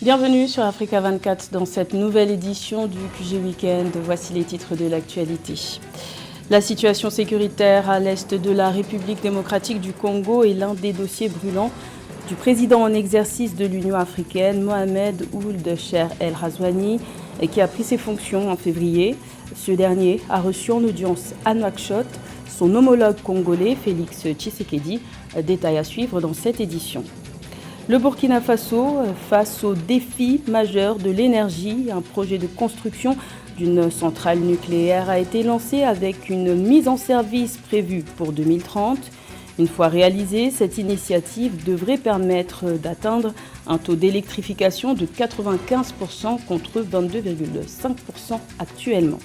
Bienvenue sur Africa 24 dans cette nouvelle édition du QG Weekend. Voici les titres de l'actualité. La situation sécuritaire à l'est de la République démocratique du Congo est l'un des dossiers brûlants du président en exercice de l'Union africaine, Mohamed Ould Cheikh El Ghazouani, qui a pris ses fonctions en février. Ce dernier a reçu en audience à Nouakchott son homologue congolais, Félix Tshisekedi. Détail à suivre dans cette édition. Le Burkina Faso, face au défi majeur de l'énergie, un projet de construction d'une centrale nucléaire a été lancé avec une mise en service prévue pour 2030. Une fois réalisée, cette initiative devrait permettre d'atteindre un taux d'électrification de 95% contre 22,5% actuellement.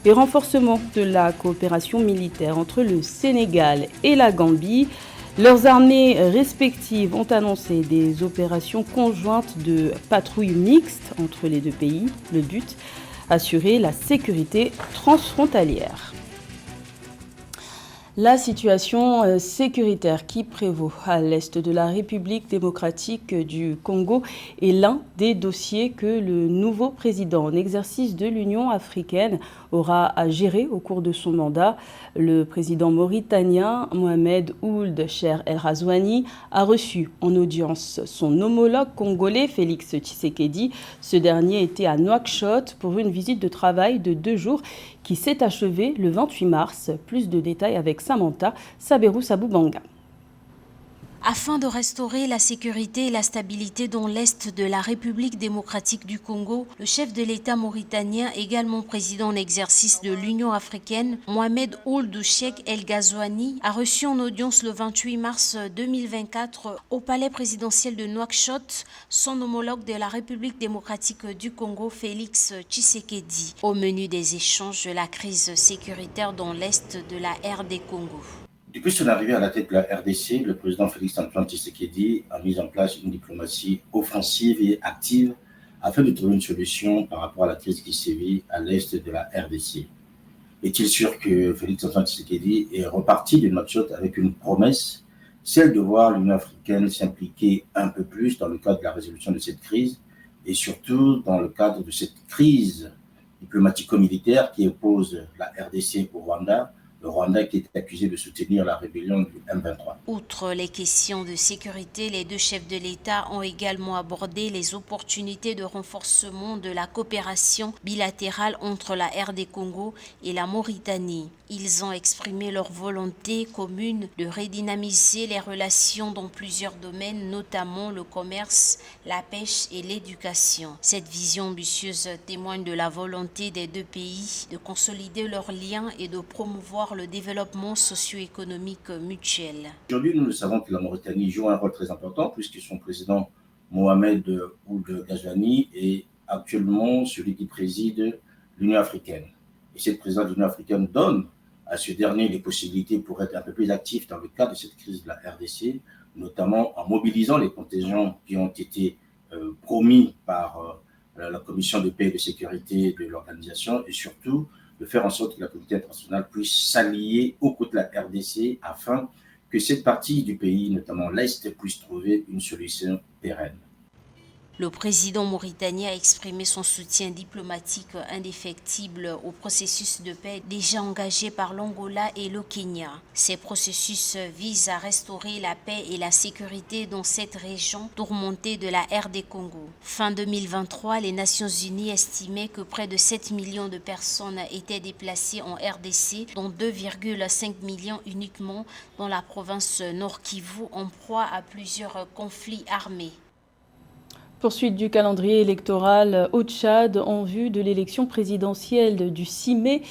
Et renforcement de la coopération militaire entre le Sénégal et la Gambie. Leurs armées respectives ont annoncé des opérations conjointes de patrouille mixte entre les deux pays. Le but, assurer la sécurité transfrontalière. La situation sécuritaire qui prévaut à l'est de la République démocratique du Congo est l'un des dossiers que le nouveau président en exercice de l'Union africaine aura à gérer au cours de son mandat. Le président mauritanien Mohamed Ould Cheikh El Ghazouani a reçu en audience son homologue congolais Félix Tshisekedi. Ce dernier était à Nouakchott pour une visite de travail de 2 jours qui s'est achevée le 28 mars. Plus de détails avec Samantha Saberou Saboubanga. Afin de restaurer la sécurité et la stabilité dans l'est de la République démocratique du Congo, le chef de l'État mauritanien, également président en exercice de l'Union africaine, Mohamed Ould Cheikh El Ghazouani, a reçu en audience le 28 mars 2024 au palais présidentiel de Nouakchott son homologue de la République démocratique du Congo, Félix Tshisekedi, au menu des échanges de la crise sécuritaire dans l'est de la RD Congo. Depuis son arrivée à la tête de la RDC, le président Félix-Antoine Tshisekedi a mis en place une diplomatie offensive et active afin de trouver une solution par rapport à la crise qui sévit à l'est de la RDC. Est-il sûr que Félix-Antoine Tshisekedi est reparti de Nouakchott avec une promesse, celle de voir l'Union africaine s'impliquer un peu plus dans le cadre de la résolution de cette crise et surtout dans le cadre de cette crise diplomatico-militaire qui oppose la RDC au Rwanda, le Rwanda qui est accusé de soutenir la rébellion du M23. Outre les questions de sécurité, les deux chefs de l'État ont également abordé les opportunités de renforcement de la coopération bilatérale entre la RD Congo et la Mauritanie. Ils ont exprimé leur volonté commune de redynamiser les relations dans plusieurs domaines, notamment le commerce, la pêche et l'éducation. Cette vision ambitieuse témoigne de la volonté des deux pays de consolider leurs liens et de promouvoir le développement socio-économique mutuel. Aujourd'hui, nous le savons que la Mauritanie joue un rôle très important puisque son président Mohamed Ould Ghazouani est actuellement celui qui préside l'Union africaine. Et cette présidence de l'Union africaine donne à ce dernier les possibilités pour être un peu plus actif dans le cadre de cette crise de la RDC, notamment en mobilisant les contingents qui ont été promis par la Commission de paix et de sécurité de l'organisation et surtout de faire en sorte que la communauté internationale puisse s'allier aux côtés de la RDC afin que cette partie du pays, notamment l'Est, puisse trouver une solution pérenne. Le président mauritanien a exprimé son soutien diplomatique indéfectible au processus de paix déjà engagé par l'Angola et le Kenya. Ces processus visent à restaurer la paix et la sécurité dans cette région tourmentée de la RD Congo. Fin 2023, les Nations Unies estimaient que près de 7 millions de personnes étaient déplacées en RDC, dont 2,5 millions uniquement dans la province Nord Kivu, en proie à plusieurs conflits armés. Poursuite du calendrier électoral au Tchad en vue de l'élection présidentielle du 6 mai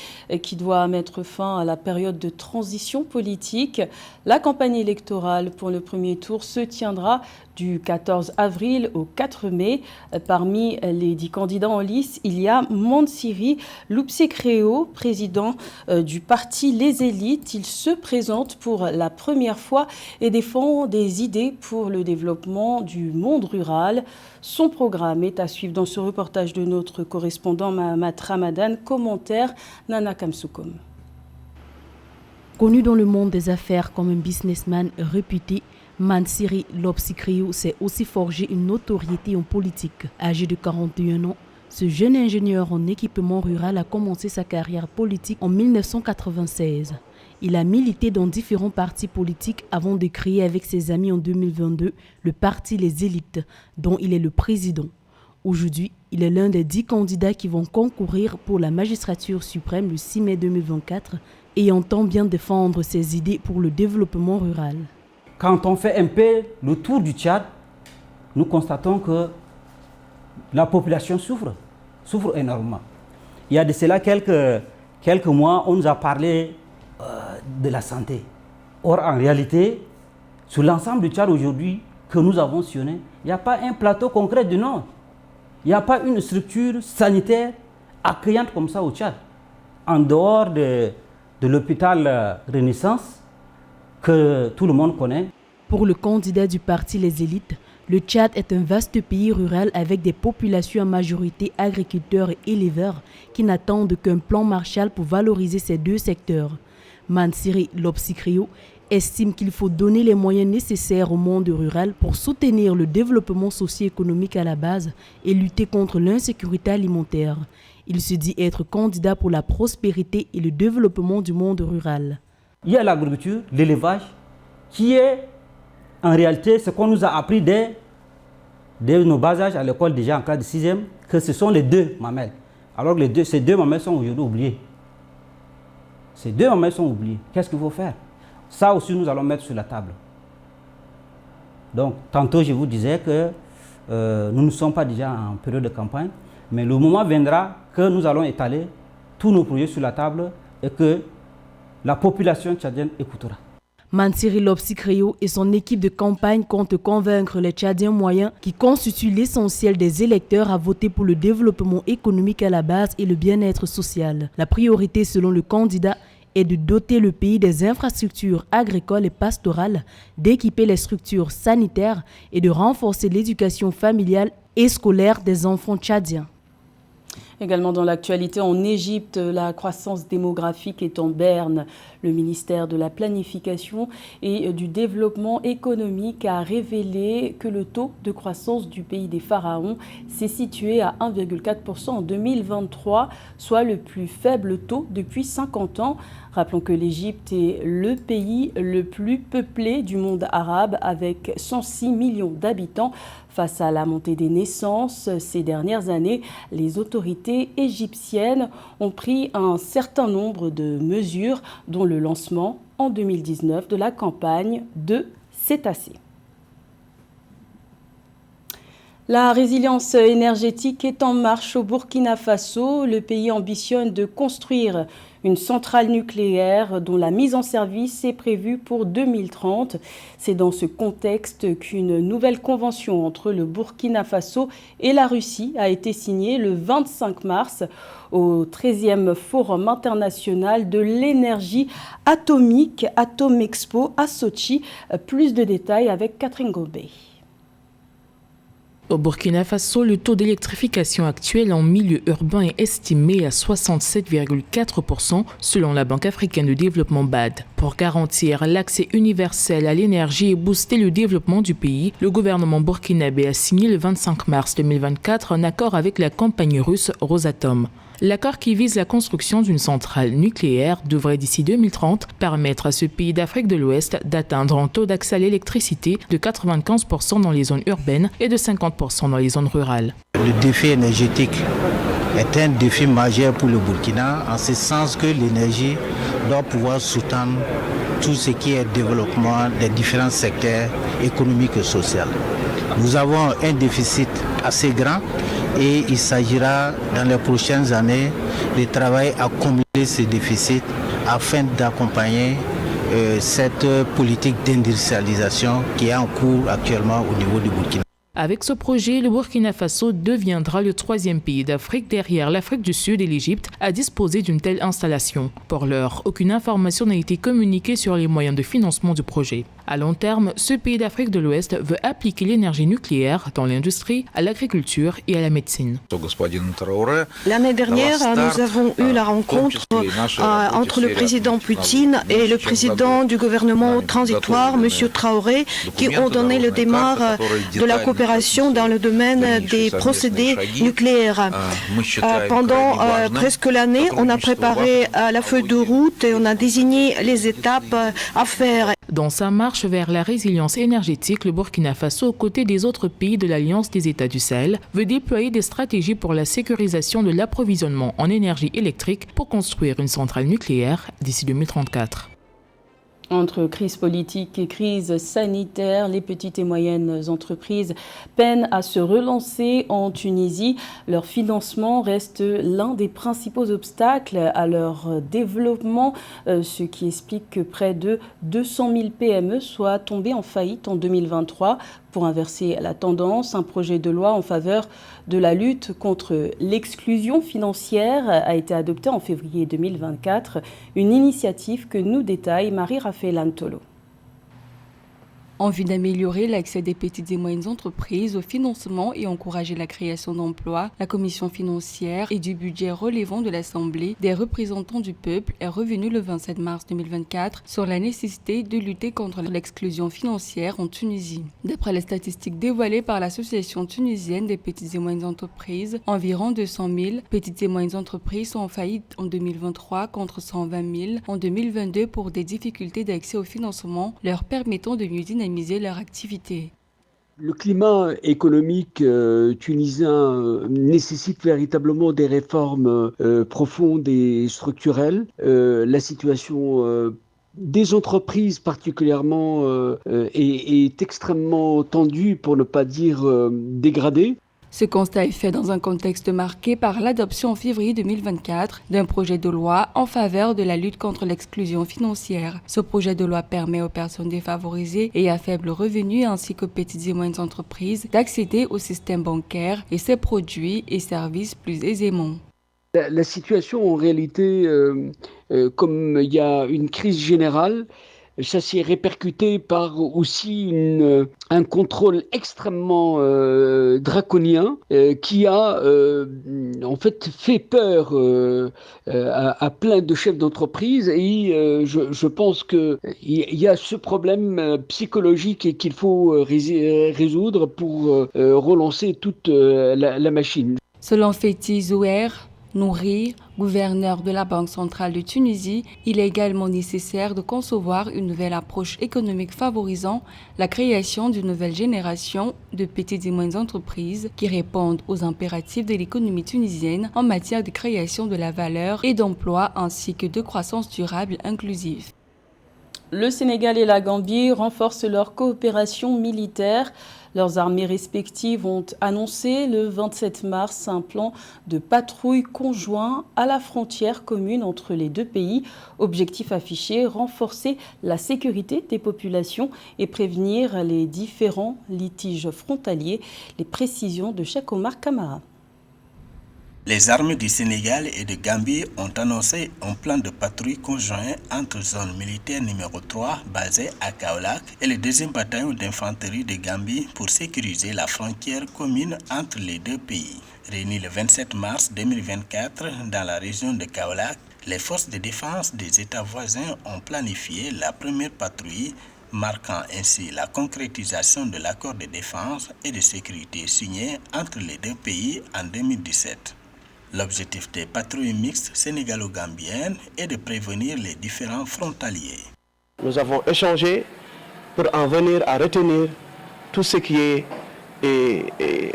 qui doit mettre fin à la période de transition politique. La campagne électorale pour le premier tour se tiendra du 14 avril au 4 mai. Parmi les 10 candidats en lice, il y a Mansiri Loupsekréo, président du parti Les Élites. Il se présente pour la première fois et défend des idées pour le développement du monde rural. Son programme est à suivre dans ce reportage de notre correspondant Mahamat Ramadan. Commentaire Nana Kamsoukoum. Connu dans le monde des affaires comme un businessman réputé, Mansiri Lopsikriou s'est aussi forgé une notoriété en politique. Âgé de 41 ans, ce jeune ingénieur en équipement rural a commencé sa carrière politique en 1996. Il a milité dans différents partis politiques avant de créer avec ses amis en 2022 le parti Les Élites, dont il est le président. Aujourd'hui, il est l'un des 10 candidats qui vont concourir pour la magistrature suprême le 6 mai 2024 et entend bien défendre ses idées pour le développement rural. Quand on fait un peu le tour du Tchad, nous constatons que la population souffre énormément. Il y a de cela quelques mois, on nous a parlé de la santé. Or, en réalité, sur l'ensemble du Tchad aujourd'hui que nous avons sillonné, il n'y a pas un plateau concret du Nord. Il n'y a pas une structure sanitaire accueillante comme ça au Tchad. En dehors de l'hôpital Renaissance, que tout le monde connaît. Pour le candidat du parti Les Élites, le Tchad est un vaste pays rural avec des populations en majorité agriculteurs et éleveurs qui n'attendent qu'un plan Marshall pour valoriser ces deux secteurs. Mansiri Lopsikriou estime qu'il faut donner les moyens nécessaires au monde rural pour soutenir le développement socio-économique à la base et lutter contre l'insécurité alimentaire. Il se dit être candidat pour la prospérité et le développement du monde rural. Il y a l'agriculture, l'élevage, qui est en réalité ce qu'on nous a appris dès nos bas âges à l'école, déjà en classe de 6e, que ce sont les deux mamelles. Alors que ces deux mamelles sont aujourd'hui oubliées. Ces deux mamelles sont oubliées. Qu'est-ce qu'il faut faire? Ça aussi, nous allons mettre sur la table. Donc, tantôt, je vous disais que nous ne sommes pas déjà en période de campagne, mais le moment viendra que nous allons étaler tous nos projets sur la table et que la population tchadienne écoutera. Mansiri Lopsikriou et son équipe de campagne comptent convaincre les Tchadiens moyens qui constituent l'essentiel des électeurs à voter pour le développement économique à la base et le bien-être social. La priorité selon le candidat est de doter le pays des infrastructures agricoles et pastorales, d'équiper les structures sanitaires et de renforcer l'éducation familiale et scolaire des enfants tchadiens. Également dans l'actualité, en Égypte, la croissance démographique est en berne. Le ministère de la Planification et du Développement économique a révélé que le taux de croissance du pays des pharaons s'est situé à 1,4% en 2023, soit le plus faible taux depuis 50 ans. Rappelons que l'Égypte est le pays le plus peuplé du monde arabe avec 106 millions d'habitants. Face à la montée des naissances ces dernières années, les autorités égyptiennes ont pris un certain nombre de mesures, dont le lancement en 2019 de la campagne de cétacés. La résilience énergétique est en marche au Burkina Faso. Le pays ambitionne de construire une centrale nucléaire dont la mise en service est prévue pour 2030. C'est dans ce contexte qu'une nouvelle convention entre le Burkina Faso et la Russie a été signée le 25 mars au 13e Forum international de l'énergie atomique Atomexpo à Sochi. Plus de détails avec Catherine Gobet. Au Burkina Faso, le taux d'électrification actuel en milieu urbain est estimé à 67,4% selon la Banque africaine de développement BAD. Pour garantir l'accès universel à l'énergie et booster le développement du pays, le gouvernement burkinabé a signé le 25 mars 2024 un accord avec la compagnie russe Rosatom. L'accord qui vise la construction d'une centrale nucléaire devrait d'ici 2030 permettre à ce pays d'Afrique de l'Ouest d'atteindre un taux d'accès à l'électricité de 95% dans les zones urbaines et de 50% dans les zones rurales. Le défi énergétique est un défi majeur pour le Burkina, en ce sens que l'énergie doit pouvoir soutenir tout ce qui est développement des différents secteurs économiques et sociaux. Nous avons un déficit assez grand et il s'agira dans les prochaines années de travailler à combler ce déficit afin d'accompagner cette politique d'industrialisation qui est en cours actuellement au niveau du Burkina. Avec ce projet, le Burkina Faso deviendra le 3e pays d'Afrique derrière l'Afrique du Sud et l'Égypte à disposer d'une telle installation. Pour l'heure, aucune information n'a été communiquée sur les moyens de financement du projet. À long terme, ce pays d'Afrique de l'Ouest veut appliquer l'énergie nucléaire dans l'industrie, à l'agriculture et à la médecine. L'année dernière, nous avons eu la rencontre entre le président Poutine et le président du gouvernement transitoire, M. Traoré, qui ont donné le démarrage de la coopération dans le domaine des procédés nucléaires. Pendant presque l'année, on a préparé la feuille de route et on a désigné les étapes à faire. Dans sa marche vers la résilience énergétique, le Burkina Faso, aux côtés des autres pays de l'Alliance des États du Sahel, veut déployer des stratégies pour la sécurisation de l'approvisionnement en énergie électrique pour construire une centrale nucléaire d'ici 2034. Entre crise politique et crise sanitaire, les petites et moyennes entreprises peinent à se relancer en Tunisie. Leur financement reste l'un des principaux obstacles à leur développement, ce qui explique que près de 200 000 PME soient tombées en faillite en 2023. Pour inverser la tendance, un projet de loi en faveur de la lutte contre l'exclusion financière a été adopté en février 2024, une initiative que nous détaille Marie-Raphaël Antolo. En vue d'améliorer l'accès des petites et moyennes entreprises au financement et encourager la création d'emplois, la Commission financière et du budget relevant de l'Assemblée des représentants du peuple est revenue le 27 mars 2024 sur la nécessité de lutter contre l'exclusion financière en Tunisie. D'après les statistiques dévoilées par l'Association tunisienne des petites et moyennes entreprises, environ 200 000 petites et moyennes entreprises sont en faillite en 2023 contre 120 000 en 2022 pour des difficultés d'accès au financement leur permettant de mieux dynamiser leur activité. Le climat économique tunisien nécessite véritablement des réformes profondes et structurelles. La situation des entreprises particulièrement est extrêmement tendue, pour ne pas dire dégradée. Ce constat est fait dans un contexte marqué par l'adoption en février 2024 d'un projet de loi en faveur de la lutte contre l'exclusion financière. Ce projet de loi permet aux personnes défavorisées et à faible revenu ainsi qu'aux petites et moyennes entreprises d'accéder au système bancaire et ses produits et services plus aisément. La situation en réalité, comme il y a une crise générale, ça s'est répercuté par aussi un contrôle extrêmement draconien qui a en fait peur à plein de chefs d'entreprise et je pense qu'il y a ce problème psychologique qu'il faut résoudre pour relancer toute la machine. Selon Fethi Zouer Nourri, gouverneur de la Banque centrale de Tunisie, il est également nécessaire de concevoir une nouvelle approche économique favorisant la création d'une nouvelle génération de petites et moyennes entreprises qui répondent aux impératifs de l'économie tunisienne en matière de création de la valeur et d'emploi ainsi que de croissance durable inclusive. Le Sénégal et la Gambie renforcent leur coopération militaire. Leurs armées respectives ont annoncé le 27 mars un plan de patrouille conjoint à la frontière commune entre les deux pays. Objectif affiché, renforcer la sécurité des populations et prévenir les différents litiges frontaliers. Les précisions de Cheikh Omar Kamara. Les armées du Sénégal et de Gambie ont annoncé un plan de patrouille conjoint entre zone militaire numéro 3 basée à Kaolack et le 2e bataillon d'infanterie de Gambie pour sécuriser la frontière commune entre les deux pays. Réunis le 27 mars 2024 dans la région de Kaolack, les forces de défense des États voisins ont planifié la première patrouille, marquant ainsi la concrétisation de l'accord de défense et de sécurité signé entre les deux pays en 2017. L'objectif des patrouilles mixtes sénégalo-gambiennes est de prévenir les différents frontaliers. Nous avons échangé pour en venir à retenir tout ce qui est,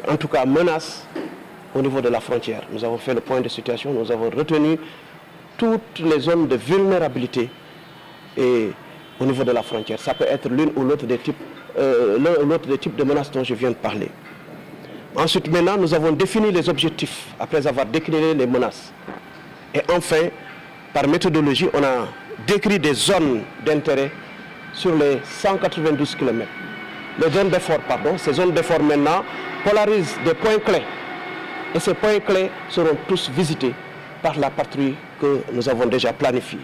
en tout cas, menace au niveau de la frontière. Nous avons fait le point de situation, nous avons retenu toutes les zones de vulnérabilité au niveau de la frontière. Ça peut être l'un ou l'autre des types de menaces dont je viens de parler. Ensuite, maintenant, nous avons défini les objectifs après avoir décliné les menaces. Et enfin, par méthodologie, on a décrit des zones d'intérêt sur les 192 km. Les zones d'effort, ces zones d'effort maintenant polarisent des points clés. Et ces points clés seront tous visités par la patrouille que nous avons déjà planifiée.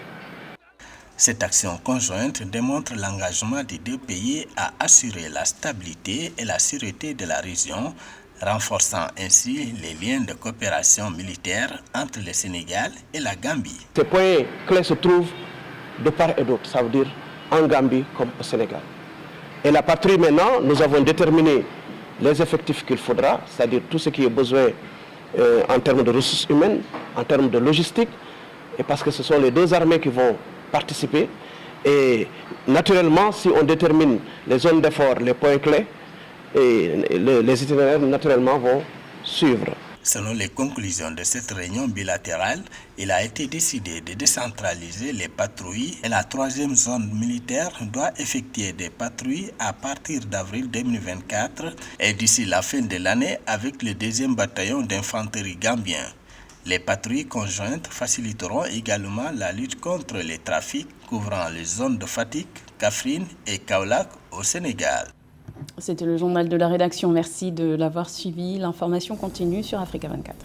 Cette action conjointe démontre l'engagement des deux pays à assurer la stabilité et la sûreté de la région, renforçant ainsi les liens de coopération militaire entre le Sénégal et la Gambie. Ces points clés se trouvent de part et d'autre, ça veut dire en Gambie comme au Sénégal. Et la patrie maintenant, nous avons déterminé les effectifs qu'il faudra, c'est-à-dire tout ce qui est besoin en termes de ressources humaines, en termes de logistique, et parce que ce sont les deux armées qui vont participer. Et naturellement, si on détermine les zones d'effort, les points clés, et les itinéraires naturellement vont suivre. Selon les conclusions de cette réunion bilatérale, il a été décidé de décentraliser les patrouilles et la 3e zone militaire doit effectuer des patrouilles à partir d'avril 2024 et d'ici la fin de l'année avec le 2e bataillon d'infanterie gambien. Les patrouilles conjointes faciliteront également la lutte contre les trafics couvrant les zones de Fatick, Kaffrine et Kaolack au Sénégal. C'était le journal de la rédaction. Merci de l'avoir suivi. L'information continue sur Africa 24.